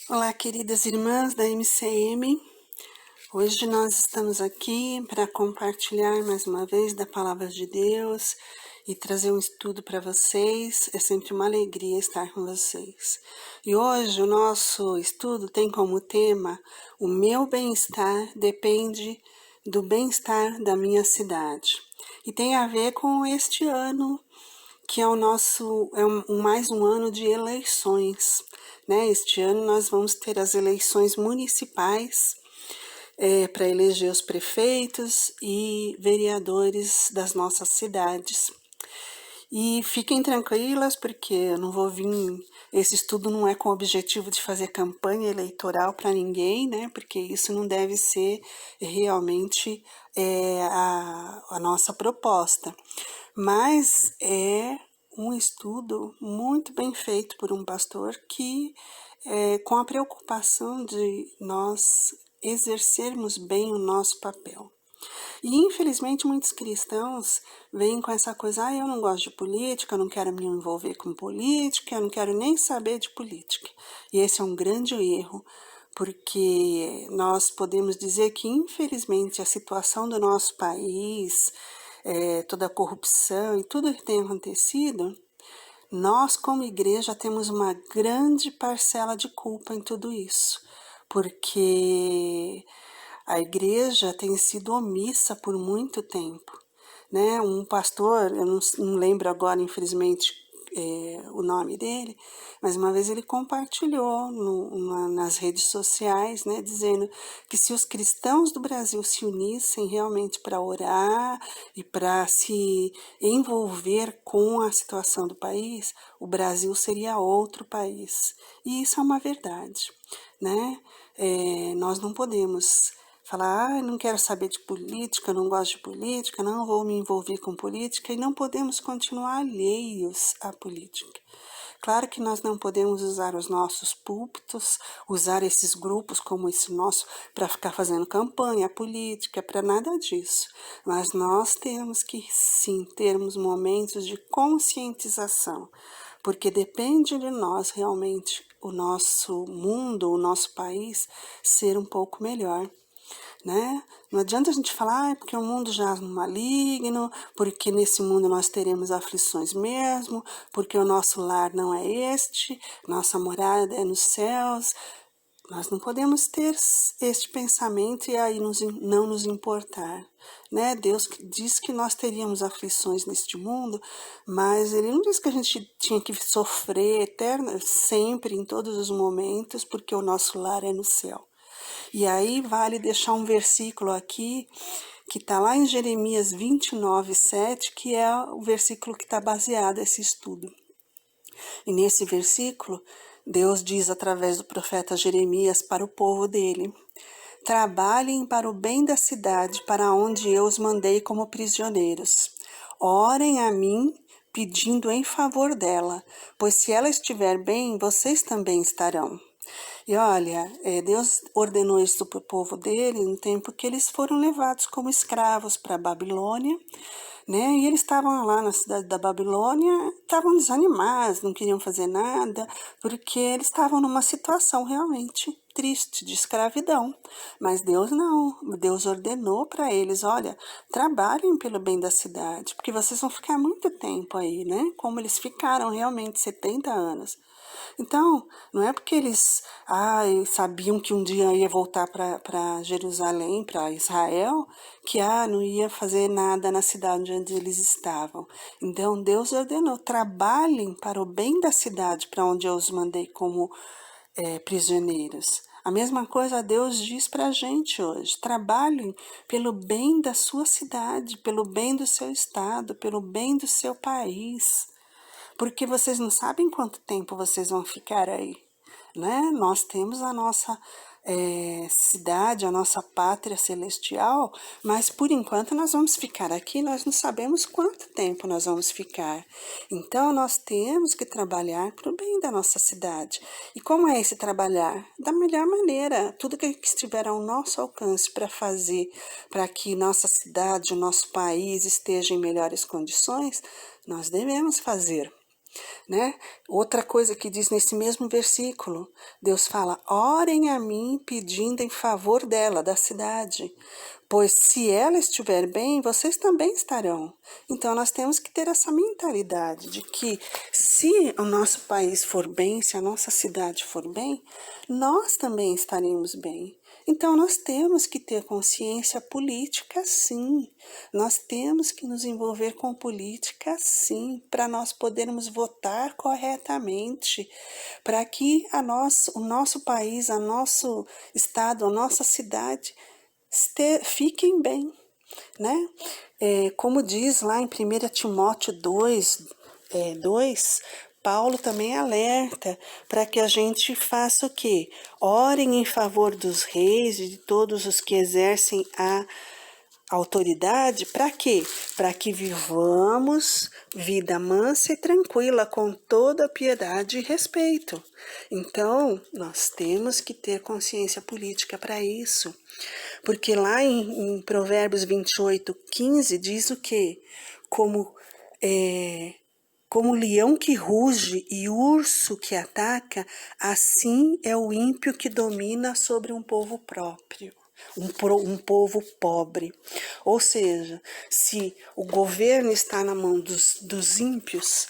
Olá, queridas irmãs da MCM. Hoje nós estamos aqui para compartilhar mais uma vez da Palavra de Deus e trazer um estudo para vocês. É sempre uma alegria estar com vocês. E hoje o nosso estudo tem como tema: o meu bem-estar depende do bem-estar da minha cidade. E tem a ver com este ano, que é o nosso, mais um ano de eleições, né? Este ano nós vamos ter as eleições municipais para eleger os prefeitos e vereadores das nossas cidades. E fiquem tranquilas, porque eu não vou vir, esse estudo não é com o objetivo de fazer campanha eleitoral para ninguém, né? Porque isso não deve ser realmente a nossa proposta. Mas é um estudo muito bem feito por um pastor que, com a preocupação de nós exercermos bem o nosso papel. E infelizmente muitos cristãos vêm com essa coisa: eu não gosto de política, eu não quero me envolver com política, eu não quero nem saber de política. E esse é um grande erro, porque nós podemos dizer que infelizmente a situação do nosso país, toda a corrupção e tudo que tem acontecido, nós como igreja temos uma grande parcela de culpa em tudo isso, porque a igreja tem sido omissa por muito tempo, né? Um pastor, eu não lembro agora, infelizmente, o nome dele, mas uma vez ele compartilhou nas redes sociais, né, dizendo que se os cristãos do Brasil se unissem realmente para orar e para se envolver com a situação do país, o Brasil seria outro país. E isso é uma verdade, né? Nós não podemos falar: não quero saber de política, não gosto de política, não vou me envolver com política, e não podemos continuar alheios à política. Claro que nós não podemos usar os nossos púlpitos, usar esses grupos como esse nosso para ficar fazendo campanha política, para nada disso. Mas nós temos que sim termos momentos de conscientização, porque depende de nós realmente o nosso mundo, o nosso país ser um pouco melhor, né? Não adianta a gente falar: porque o mundo jaz no maligno, porque nesse mundo nós teremos aflições mesmo, porque o nosso lar não é este, nossa morada é nos céus. Nós não podemos ter este pensamento e aí não nos importar, né? Deus diz que nós teríamos aflições neste mundo, mas Ele não diz que a gente tinha que sofrer eterna, sempre, em todos os momentos, porque o nosso lar é no céu. E aí vale deixar um versículo aqui, que está lá em Jeremias 29:7, que é o versículo que está baseado esse estudo. E nesse versículo, Deus diz através do profeta Jeremias para o povo dele: trabalhem para o bem da cidade para onde eu os mandei como prisioneiros. Orem a mim, pedindo em favor dela, pois se ela estiver bem, vocês também estarão. E olha, Deus ordenou isso para o povo dele no tempo que eles foram levados como escravos para a Babilônia, né? E eles estavam lá na cidade da Babilônia, estavam desanimados, não queriam fazer nada, porque eles estavam numa situação realmente triste, de escravidão. Mas Deus não, Deus ordenou para eles: olha, trabalhem pelo bem da cidade, porque vocês vão ficar muito tempo aí, né? Como eles ficaram realmente 70 anos. Então, não é porque eles sabiam que um dia ia voltar para Jerusalém, para Israel, que não ia fazer nada na cidade onde eles estavam. Então, Deus ordenou: trabalhem para o bem da cidade para onde eu os mandei como prisioneiros. A mesma coisa Deus diz para a gente hoje: trabalhem pelo bem da sua cidade, pelo bem do seu estado, pelo bem do seu país, porque vocês não sabem quanto tempo vocês vão ficar aí, né? Nós temos a nossa cidade, a nossa pátria celestial, mas por enquanto nós vamos ficar aqui, nós não sabemos quanto tempo nós vamos ficar. Então nós temos que trabalhar para o bem da nossa cidade. E como é esse trabalhar? Da melhor maneira, tudo que estiver ao nosso alcance para fazer, para que nossa cidade, o nosso país esteja em melhores condições, nós devemos fazer. né? Outra coisa que diz nesse mesmo versículo, Deus fala: orem a mim pedindo em favor dela, da cidade, pois se ela estiver bem, vocês também estarão. Então nós temos que ter essa mentalidade de que se o nosso país for bem, se a nossa cidade for bem, nós também estaremos bem. Então nós temos que ter consciência política, sim. Nós temos que nos envolver com política, sim, para nós podermos votar corretamente, para que o nosso país, o nosso estado, a nossa cidade fiquem bem, né? Como diz lá em 1 Timóteo 2, Paulo também alerta para que a gente faça o quê? Orem em favor dos reis e de todos os que exercem a autoridade, para quê? Para que vivamos vida mansa e tranquila, com toda piedade e respeito. Então, nós temos que ter consciência política para isso. Porque lá em Provérbios 28:15 diz o quê? Como leão que ruge e urso que ataca, assim é o ímpio que domina sobre um povo próprio. Um povo pobre. Ou seja, se o governo está na mão dos ímpios,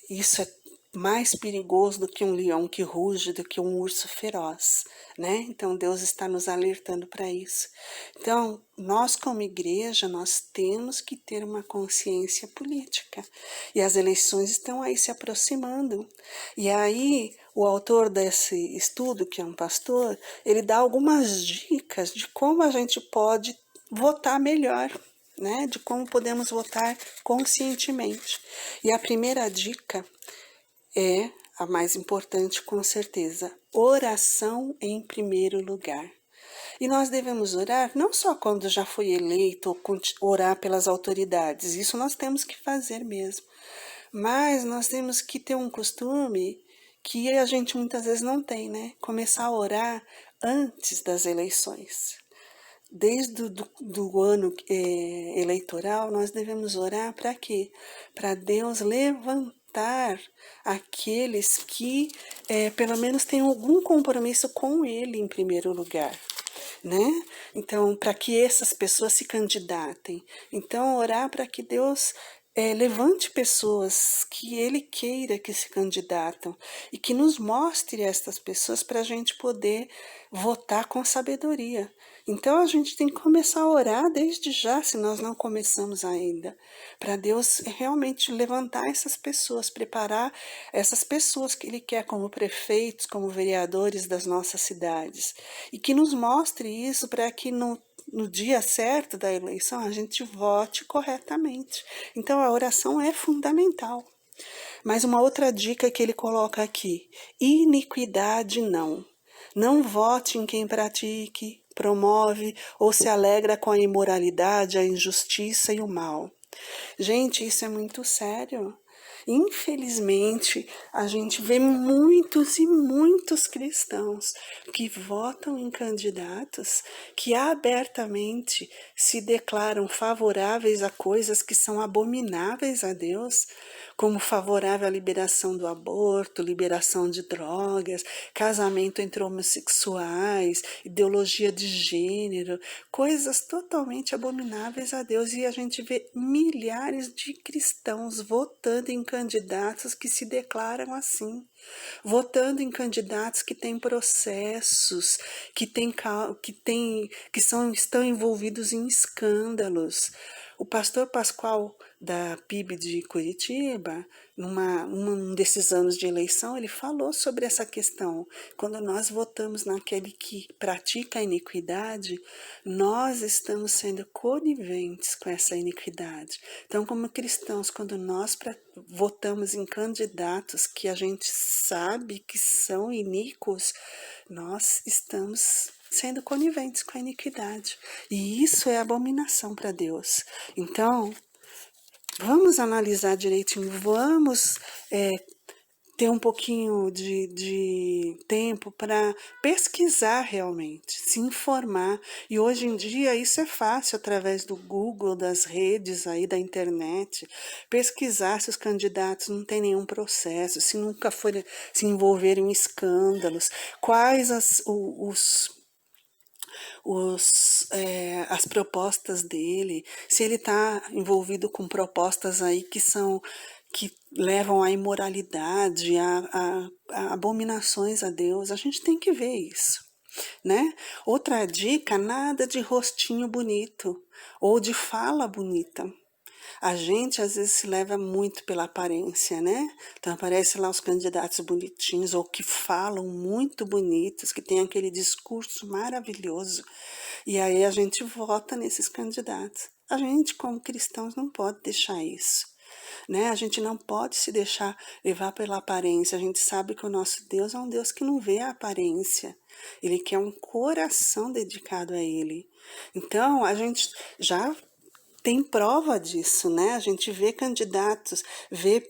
isso é mais perigoso do que um leão que ruge, do que um urso feroz, né? Então Deus está nos alertando para isso. Então, nós como igreja, nós temos que ter uma consciência política. E as eleições estão aí se aproximando. E aí, o autor desse estudo, que é um pastor, ele dá algumas dicas de como a gente pode votar melhor, né? De como podemos votar conscientemente. E a primeira dica é a mais importante, com certeza: oração em primeiro lugar. E nós devemos orar não só quando já foi eleito, ou orar pelas autoridades, isso nós temos que fazer mesmo. Mas nós temos que ter um costume que a gente muitas vezes não tem, né? Começar a orar antes das eleições. Desde do ano eleitoral, nós devemos orar para quê? Para Deus levantar aqueles que pelo menos têm algum compromisso com Ele em primeiro lugar, né? Então, para que essas pessoas se candidatem. Então, orar para que Deus levante pessoas que Ele queira que se candidatam e que nos mostre essas pessoas para a gente poder votar com sabedoria. Então, a gente tem que começar a orar desde já, se nós não começamos ainda, para Deus realmente levantar essas pessoas, preparar essas pessoas que Ele quer como prefeitos, como vereadores das nossas cidades, e que nos mostre isso para que no dia certo da eleição a gente vote corretamente. Então a oração é fundamental. Mas uma outra dica que ele coloca aqui: iniquidade não. Não vote em quem pratique, promove ou se alegra com a imoralidade, a injustiça e o mal. Gente, isso é muito sério. Infelizmente, a gente vê muitos e muitos cristãos que votam em candidatos que abertamente se declaram favoráveis a coisas que são abomináveis a Deus, como favorável à liberação do aborto, liberação de drogas, casamento entre homossexuais, ideologia de gênero, coisas totalmente abomináveis a Deus. E a gente vê milhares de cristãos votando em candidatos que se declaram assim, votando em candidatos que têm processos, estão envolvidos em escândalos. O pastor Pascoal da PIB de Curitiba, num desses anos de eleição, ele falou sobre essa questão. Quando nós votamos naquele que pratica a iniquidade, nós estamos sendo coniventes com essa iniquidade. Então, como cristãos, quando nós votamos em candidatos que a gente sabe que são iníquos, nós estamos sendo coniventes com a iniquidade. E isso é abominação para Deus. Então, vamos analisar direitinho, vamos ter um pouquinho de tempo para pesquisar realmente, se informar. E hoje em dia isso é fácil através do Google, das redes aí da internet, pesquisar se os candidatos não têm nenhum processo, se nunca foram se envolverem em escândalos, quais as propostas dele, se ele está envolvido com propostas aí que levam à imoralidade, a abominações a Deus. A gente tem que ver isso, né? Outra dica, nada de rostinho bonito ou de fala bonita. A gente às vezes se leva muito pela aparência, né? Então aparece lá os candidatos bonitinhos ou que falam muito bonitos, que tem aquele discurso maravilhoso. E aí a gente vota nesses candidatos. A gente, como cristãos, não pode deixar isso, né? A gente não pode se deixar levar pela aparência. A gente sabe que o nosso Deus é um Deus que não vê a aparência. Ele quer um coração dedicado a Ele. Então, a gente já tem prova disso, né? A gente vê candidatos, vê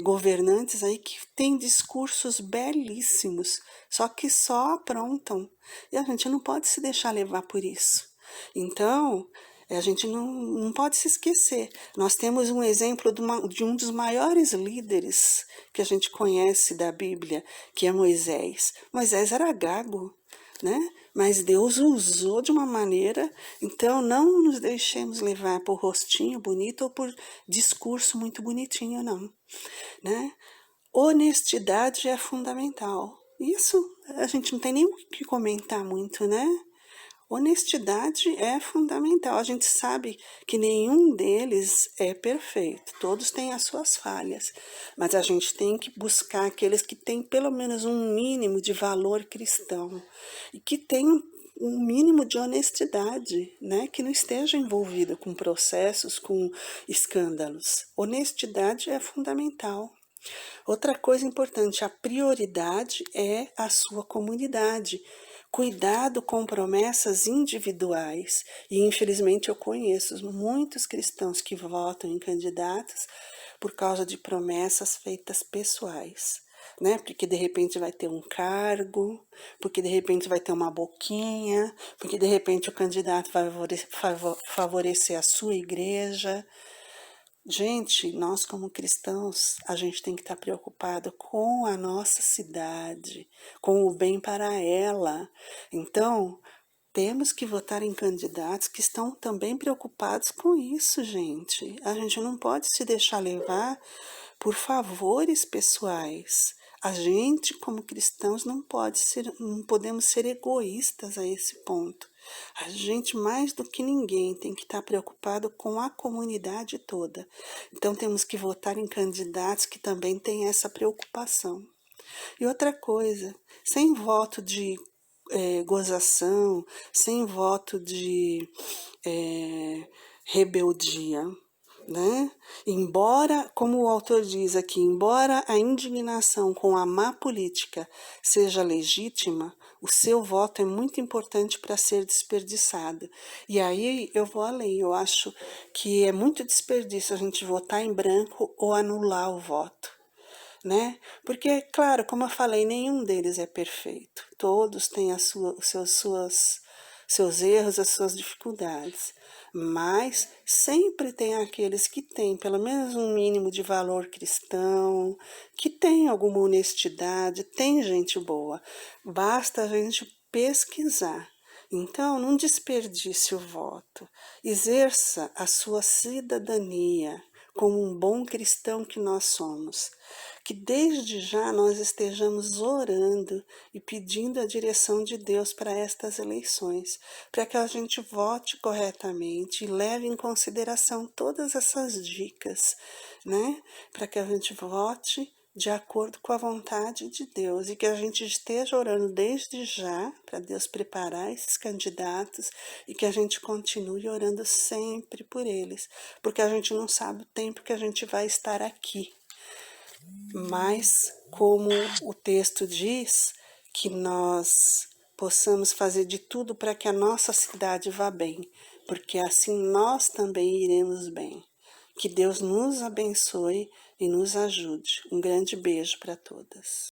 governantes aí que têm discursos belíssimos, só que só aprontam. E a gente não pode se deixar levar por isso. Então, a gente não pode se esquecer. Nós temos um exemplo de um dos maiores líderes que a gente conhece da Bíblia, que é Moisés. Moisés era gago, né? Mas Deus o usou de uma maneira, então não nos deixemos levar por rostinho bonito ou por discurso muito bonitinho, não, né? Honestidade é fundamental. Isso a gente não tem nem o que comentar muito, né? Honestidade é fundamental. A gente sabe que nenhum deles é perfeito, todos têm as suas falhas, mas a gente tem que buscar aqueles que têm pelo menos um mínimo de valor cristão e que tenham um mínimo de honestidade, né? Que não esteja envolvido com processos, com escândalos. Honestidade é fundamental. Outra coisa importante, a prioridade é a sua comunidade. Cuidado com promessas individuais. E infelizmente eu conheço muitos cristãos que votam em candidatos por causa de promessas feitas pessoais, né? Porque de repente vai ter um cargo, porque de repente vai ter uma boquinha, porque de repente o candidato vai favorecer a sua igreja. Gente, nós como cristãos, a gente tem que estar preocupado com a nossa cidade, com o bem para ela. Então, temos que votar em candidatos que estão também preocupados com isso, gente. A gente não pode se deixar levar por favores pessoais. A gente, como cristãos, não podemos ser egoístas a esse ponto. A gente, mais do que ninguém, tem que estar preocupado com a comunidade toda. Então, temos que votar em candidatos que também têm essa preocupação. E outra coisa, sem voto de gozação, sem voto de rebeldia, né? Embora, como o autor diz aqui, embora a indignação com a má política seja legítima, o seu voto é muito importante para ser desperdiçado. E aí eu vou além, eu acho que é muito desperdício a gente votar em branco ou anular o voto, né? Porque, claro, como eu falei, nenhum deles é perfeito. Todos têm seus erros, as suas dificuldades. Mas sempre tem aqueles que têm pelo menos um mínimo de valor cristão, que tem alguma honestidade, tem gente boa. Basta a gente pesquisar. Então, não desperdice o voto. Exerça a sua cidadania como um bom cristão que nós somos. Que desde já nós estejamos orando e pedindo a direção de Deus para estas eleições, para que a gente vote corretamente e leve em consideração todas essas dicas, né? Para que a gente vote de acordo com a vontade de Deus e que a gente esteja orando desde já para Deus preparar esses candidatos e que a gente continue orando sempre por eles, porque a gente não sabe o tempo que a gente vai estar aqui. Mas, como o texto diz, que nós possamos fazer de tudo para que a nossa cidade vá bem, porque assim nós também iremos bem. Que Deus nos abençoe e nos ajude. Um grande beijo para todas.